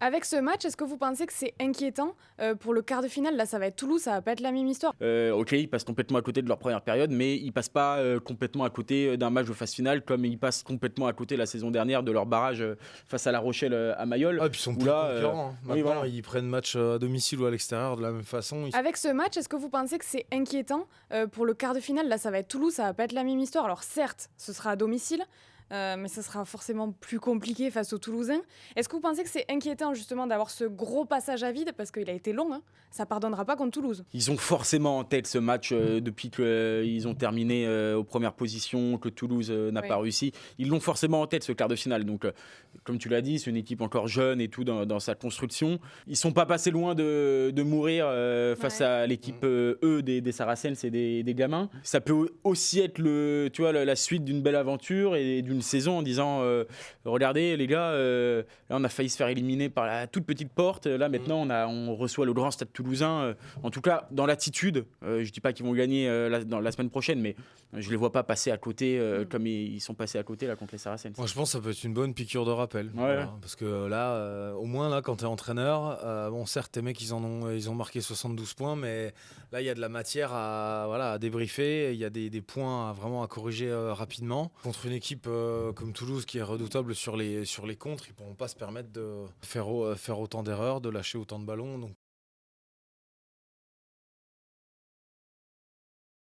Avec ce match, est-ce que vous pensez que c'est inquiétant pour le quart de finale? Là, ça va être Toulouse, ça va pas être la même histoire. OK, ils passent complètement à côté de leur première période, mais ils passent pas, complètement à côté, d'un match de phase finale comme ils passent complètement à côté la saison dernière de leur barrage, face à La Rochelle, à Mayol, Ah, puis ils sont où plus là, concurrents, hein. oui, Maintenant, voilà. ils prennent match à domicile ou à l'extérieur de la même façon. Avec ce match, est-ce que vous pensez que c'est inquiétant pour le quart de finale? Là, ça va être Toulouse, ça va pas être la même histoire. Alors certes, ce sera à domicile, mais ça sera forcément plus compliqué face aux Toulousains. Est-ce que vous pensez que c'est inquiétant justement d'avoir ce gros passage à vide? Parce qu'il a été long, hein. Ça pardonnera pas contre Toulouse. Ils ont forcément en tête ce match, depuis qu'ils ont terminé, aux premières positions, que Toulouse, n'a Oui. pas réussi. Ils l'ont forcément en tête ce quart de finale, donc comme tu l'as dit, c'est une équipe encore jeune et tout dans sa construction. Ils sont pas passés loin de mourir, face Ouais. à l'équipe, eux, des Saracens et des gamins. Ça peut aussi être tu vois, la suite d'une belle aventure et d'une saison en disant, «Regardez les gars, là on a failli se faire éliminer par la toute petite porte, là maintenant on reçoit le grand Stade Toulousain». En tout cas, dans l'attitude, je dis pas qu'ils vont gagner, dans la semaine prochaine, mais je les vois pas passer à côté, comme ils sont passés à côté là contre les Saracens. Moi, je pense que ça peut être une bonne piqûre de rappel. Ouais, Voilà. ouais. Parce que là, au moins, là, quand tu es entraîneur, bon, certes, tes mecs, ils ont marqué 72 points, mais là, il y a de la matière à débriefer. Il y a des points vraiment à corriger rapidement. Contre une équipe comme Toulouse qui est redoutable sur les contres, ils ne pourront pas se permettre de faire autant d'erreurs, de lâcher autant de ballons. Donc,